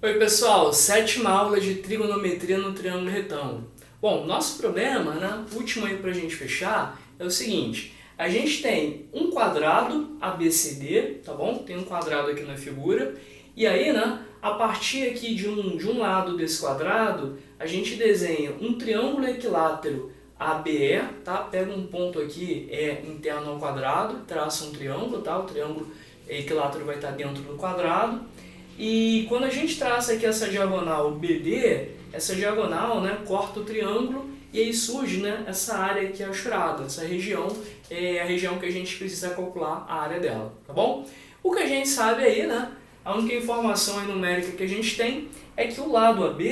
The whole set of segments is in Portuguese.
Oi pessoal, sétima aula de trigonometria no triângulo retângulo. Bom, nosso problema, né, último aí para a gente fechar, é o seguinte. A gente tem um quadrado ABCD, tá bom? Tem um quadrado aqui na figura. E aí, né, a partir aqui de um lado desse quadrado, a gente desenha um triângulo equilátero ABE, tá? Pega um ponto aqui interno ao quadrado, traça um triângulo, tá? O triângulo equilátero vai estar dentro do quadrado. E quando a gente traça aqui essa diagonal BD, essa diagonal, né, corta o triângulo e aí surge, né, essa área aqui achurada. Essa região é a região que a gente precisa calcular a área dela, tá bom? O que a gente sabe aí, né, a única informação aí numérica que a gente tem é que o lado AB,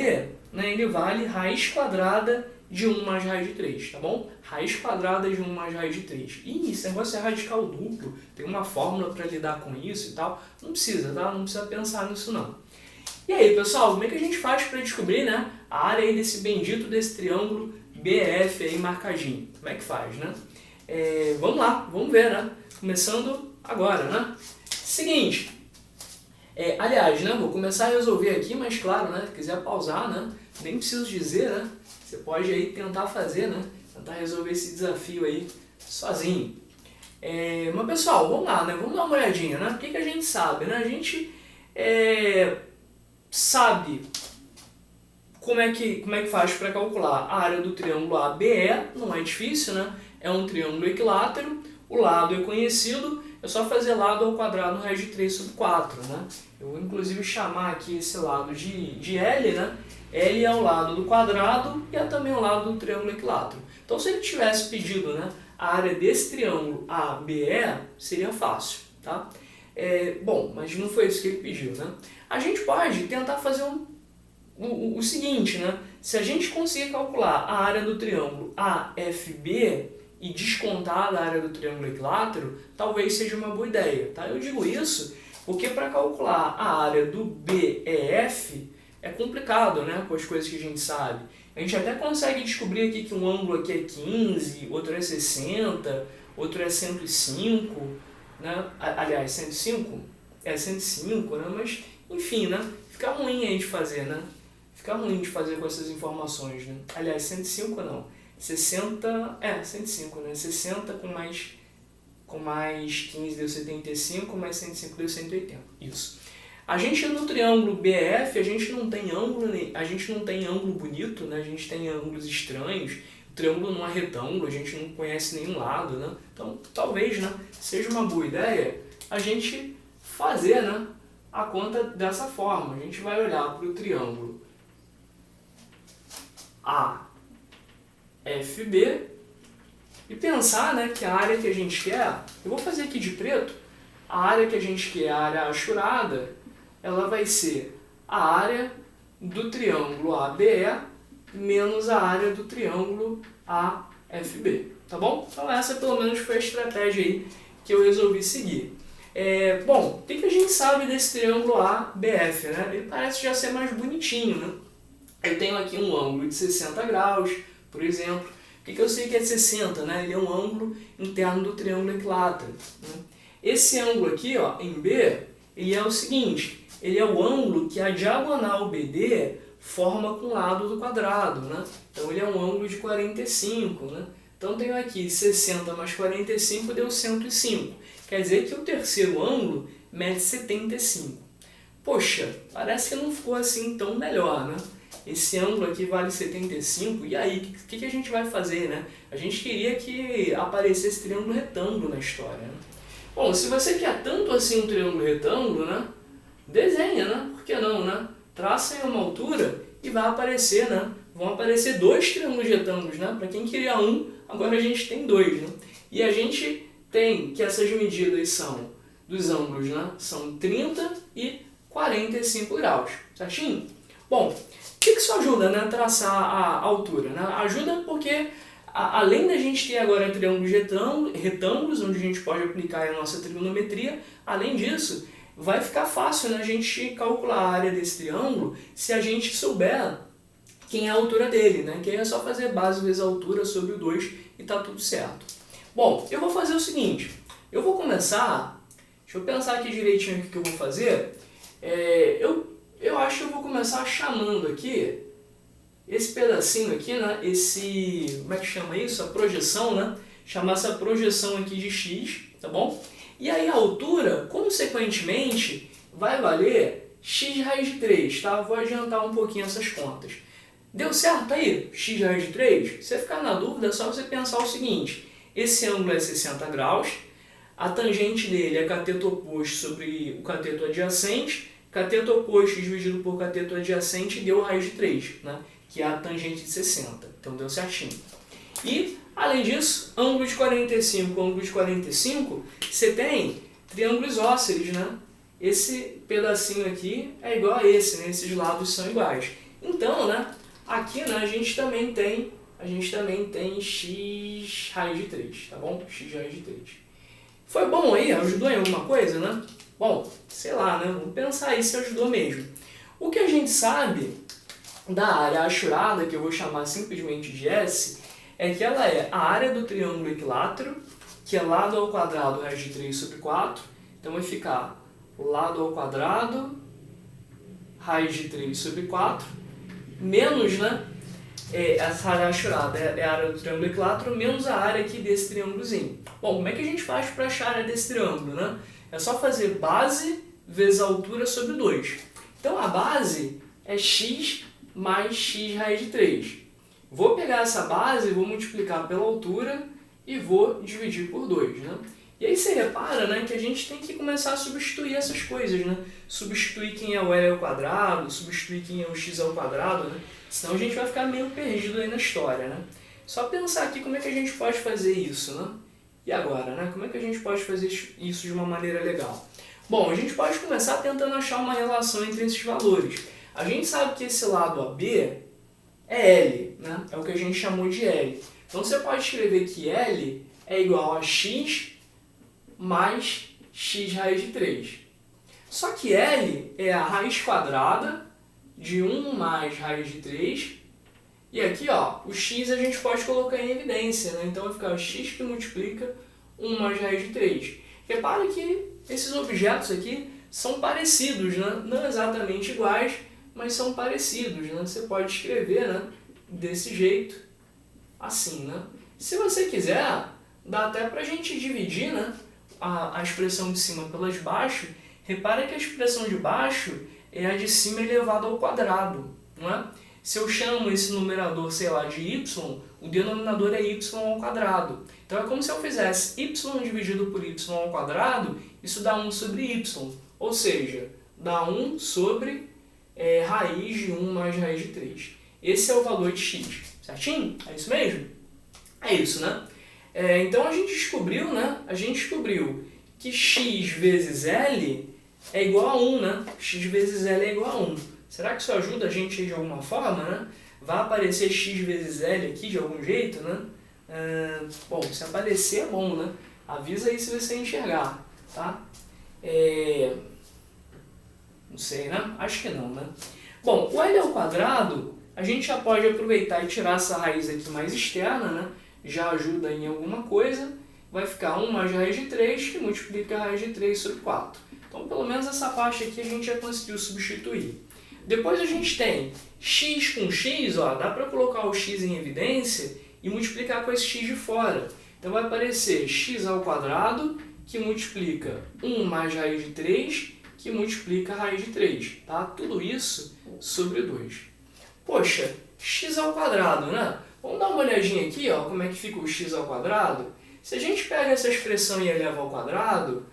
né, ele vale raiz quadrada de 1 mais raiz de 3, tá bom? Raiz quadrada de 1 mais raiz de 3. E esse negócio é radical duplo, tem uma fórmula para lidar com isso e tal. Não precisa, tá? Não precisa pensar nisso não. E aí, pessoal, como é que a gente faz para descobrir, né, a área aí desse bendito desse triângulo BF aí marcadinho? Como é que faz, né? Vamos lá, vamos ver, né? Começando agora, né? Seguinte, aliás, né, vou começar a resolver aqui, mas claro, né, se quiser pausar, né, nem preciso dizer, né? Você pode aí tentar fazer, né? Tentar resolver esse desafio aí sozinho. Mas pessoal, vamos lá, né? Vamos dar uma olhadinha, né? O que a gente sabe, né? A gente sabe como é que faz para calcular a área do triângulo ABE, não é difícil, né? É um triângulo equilátero, o lado é conhecido, é só fazer lado ao quadrado raiz de 3 sobre 4, né? Eu vou inclusive chamar aqui esse lado de L, né? L é o lado do quadrado e é também o lado do triângulo equilátero. Então, se ele tivesse pedido, né, a área desse triângulo ABE, seria fácil, tá? Bom, mas não foi isso que ele pediu, né? A gente pode tentar fazer o seguinte, né? Se a gente conseguir calcular a área do triângulo AFB e descontar da área do triângulo equilátero, talvez seja uma boa ideia, tá? Eu digo isso porque para calcular a área do BEF é complicado, né, com as coisas que a gente sabe. A gente até consegue descobrir aqui que um ângulo aqui é 15, outro é 60, outro é 105, né? Aliás, 105? É 105, né? Mas, enfim, né? Fica ruim a gente fazer, né? Fica ruim de fazer com essas informações, né? Aliás, 105 não. 60, 105, né? 60 com mais 15 deu 75, mais 105 deu 180. Isso. A gente no triângulo BF, a gente não tem ângulo bonito, né? A gente tem ângulos estranhos. O triângulo não é retângulo, a gente não conhece nenhum lado, né? Então, talvez, né, seja uma boa ideia a gente fazer, né, a conta dessa forma. A gente vai olhar para o triângulo AFB e pensar, né, que a área que a gente quer, eu vou fazer aqui de preto, a área que a gente quer, a área achurada, ela vai ser a área do triângulo ABE menos a área do triângulo AFB, tá bom? Então essa pelo menos foi a estratégia aí que eu resolvi seguir. Bom, o que a gente sabe desse triângulo ABF, né? Ele parece já ser mais bonitinho, né? Eu tenho aqui um ângulo de 60 graus, por exemplo. O que eu sei que é 60, né? Ele é um ângulo interno do triângulo equilátero, né? Esse ângulo aqui, ó, em B, ele é o seguinte, ele é o ângulo que a diagonal BD forma com o lado do quadrado, né? Então ele é um ângulo de 45, né? Então tenho aqui 60 mais 45 deu 105. Quer dizer que o terceiro ângulo mede 75. Poxa, parece que não ficou assim tão melhor, né? Esse ângulo aqui vale 75, e aí, o que a gente vai fazer, né? A gente queria que aparecesse triângulo retângulo na história, né? Bom, se você quer tanto assim um triângulo retângulo, né? Desenha, né? Por que não, né? Traça em uma altura e vai aparecer, né? Vão aparecer dois triângulos retângulos, né? Para quem queria um, agora a gente tem dois, né? E a gente tem que essas medidas são dos ângulos, né? São 30 e 45 graus, certinho? Bom, o que isso ajuda, né? Traçar a altura, né? Ajuda porque além da gente ter agora triângulos retângulos, onde a gente pode aplicar a nossa trigonometria, além disso, vai ficar fácil, né, a gente calcular a área desse triângulo se a gente souber quem é a altura dele, né? Que aí é só fazer base vezes a altura sobre o 2 e tá tudo certo. Bom, eu vou fazer o seguinte, eu vou começar, deixa eu pensar aqui direitinho o que eu vou fazer, eu acho que eu vou começar chamando aqui esse pedacinho aqui, né? Como é que chama isso? A projeção, né? Chamar essa projeção aqui de x, tá bom? E aí a altura, consequentemente, vai valer x raiz de 3, tá? Vou adiantar um pouquinho essas contas. Deu certo aí? X raiz de 3? Se você ficar na dúvida, é só você pensar o seguinte. Esse ângulo é 60 graus, a tangente dele é cateto oposto sobre o cateto adjacente, cateto oposto dividido por cateto adjacente deu raiz de 3, né? Que é a tangente de 60. Então deu certinho. E, além disso, ângulo de 45 ângulo de 45, você tem triângulos isósceles, né? Esse pedacinho aqui é igual a esse, né? Esses lados são iguais. Então, né? Aqui, né, a gente também tem x raiz de 3, tá bom? X raiz de 3. Foi bom aí? Ajudou em alguma coisa, né? Bom, sei lá, né? Vamos pensar aí se ajudou mesmo. O que a gente sabe da área achurada, que eu vou chamar simplesmente de S, é que ela é a área do triângulo equilátero, que é lado ao quadrado raiz de 3 sobre 4. Então vai ficar lado ao quadrado raiz de 3 sobre 4, menos, né? Essa área achurada é a área do triângulo equilátero, menos a área aqui desse triângulozinho. Bom, como é que a gente faz para achar a área desse triângulo, né? É só fazer base vezes a altura sobre 2. Então a base é x mais x raiz de 3. Vou pegar essa base, vou multiplicar pela altura e vou dividir por 2, né? E aí você repara, né, que a gente tem que começar a substituir essas coisas, né? Substituir quem é o L ao quadrado, substituir quem é o x ao quadrado, né? Senão a gente vai ficar meio perdido aí na história, né? Só pensar aqui como é que a gente pode fazer isso, né? E agora, né? Como é que a gente pode fazer isso de uma maneira legal? Bom, a gente pode começar tentando achar uma relação entre esses valores. A gente sabe que esse lado AB é L, né? É o que a gente chamou de L. Então você pode escrever que L é igual a x mais x raiz de 3. Só que L é a raiz quadrada de 1 mais raiz de 3. E aqui, ó, o x a gente pode colocar em evidência, né? Então vai ficar o x que multiplica 1 mais raiz de 3. Repare que esses objetos aqui são parecidos, né? Não exatamente iguais, mas são parecidos, né? Você pode escrever, né, desse jeito, assim, né? Se você quiser, dá até para a gente dividir, né, a expressão de cima pelas de baixo. Repara que a expressão de baixo é a de cima elevado ao quadrado, não é? Se eu chamo esse numerador, sei lá, de y, o denominador é y ao quadrado. Então é como se eu fizesse y dividido por y ao quadrado, isso dá 1 sobre y. Ou seja, dá 1 sobre raiz de 1 mais raiz de 3. Esse é o valor de x, certinho? É isso mesmo? É isso, né? Então a gente descobriu, né? A gente descobriu que x vezes L é igual a 1, né? X vezes L é igual a 1. Será que isso ajuda a gente de alguma forma, né? Vai aparecer x vezes L aqui de algum jeito, né? Bom, se aparecer é bom, né? Avisa aí se você enxergar, tá? Não sei, né? Acho que não, né? Bom, o L ao quadrado, a gente já pode aproveitar e tirar essa raiz aqui mais externa, né? Já ajuda em alguma coisa. Vai ficar 1 mais raiz de 3, que multiplica a raiz de 3 sobre 4. Então, pelo menos essa parte aqui a gente já conseguiu substituir. Depois a gente tem x com x, ó, dá para colocar o x em evidência e multiplicar com esse x de fora. Então vai aparecer x ao quadrado, que multiplica 1 mais raiz de 3, que multiplica a raiz de 3. Tá? Tudo isso sobre 2. Poxa, x ao quadrado, né? Vamos dar uma olhadinha aqui, ó, como é que fica o x ao quadrado. Se a gente pega essa expressão e eleva ao quadrado,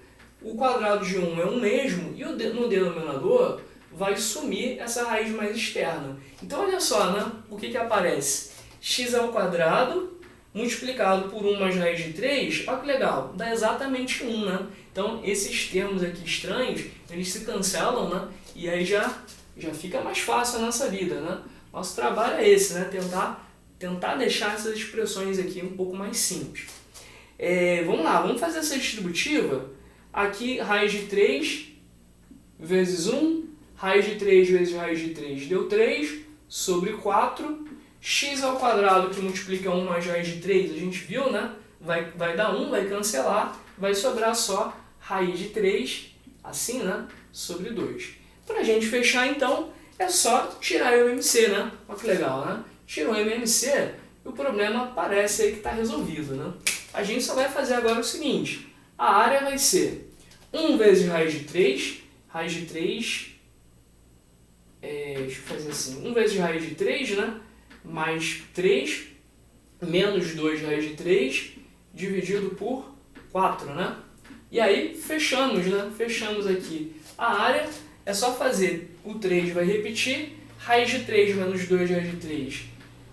o quadrado de 1 é 1 mesmo, e no denominador vai sumir essa raiz mais externa. Então olha só, né? O que aparece? X ao quadrado multiplicado por 1 mais raiz de 3, olha que legal, dá exatamente 1, né? Então esses termos aqui estranhos, eles se cancelam, né? E aí já fica mais fácil a nossa vida, né? Nosso trabalho é esse, né? Tentar deixar essas expressões aqui um pouco mais simples. Vamos lá, vamos fazer essa distributiva. Aqui, raiz de 3 vezes 1, raiz de 3 vezes raiz de 3 deu 3, sobre 4, x ao quadrado que multiplica 1 mais raiz de 3, a gente viu, né? Vai dar 1, vai cancelar, vai sobrar só raiz de 3, assim, né? Sobre 2. Para a gente fechar, então, é só tirar o MMC, né? Olha que legal, né? Tirou o MMC e o problema parece aí que está resolvido, né? A gente só vai fazer agora o seguinte, a área vai ser 1 vezes raiz de 3, deixa eu fazer assim, 1 vezes raiz de 3, né? Mais 3, menos 2 raiz de 3, dividido por 4, né? E aí fechamos, né? Fechamos aqui a área, é só fazer, o 3 vai repetir, raiz de 3 menos 2 raiz de 3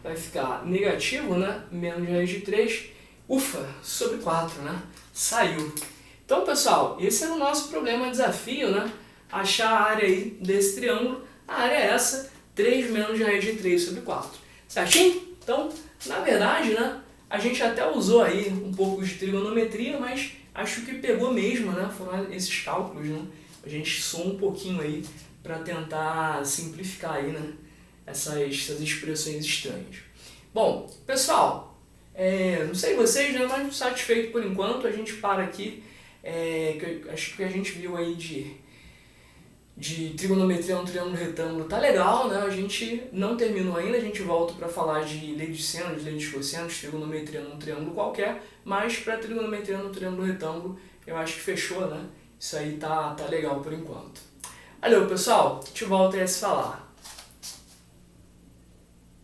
vai ficar negativo, né? Menos raiz de 3, ufa, sobre 4, né? Saiu. Então, pessoal, esse é o nosso problema, desafio, né? Achar a área aí desse triângulo. A área é essa, 3 menos raiz de 3 sobre 4. Certinho? Então, na verdade, né? A gente até usou aí um pouco de trigonometria, mas acho que pegou mesmo, né? Foram esses cálculos, né? A gente somou um pouquinho aí para tentar simplificar aí, né? Essas expressões estranhas. Bom, pessoal, não sei vocês, né? Mas satisfeito por enquanto, a gente para aqui. Acho que a gente viu aí de trigonometria no triângulo retângulo tá legal, né? A gente não terminou ainda, a gente volta para falar de lei de seno, de lei de cossenos, trigonometria num triângulo qualquer, mas para trigonometria no triângulo retângulo eu acho que fechou, né? Isso aí tá legal por enquanto. Valeu, pessoal, a gente volta a se falar.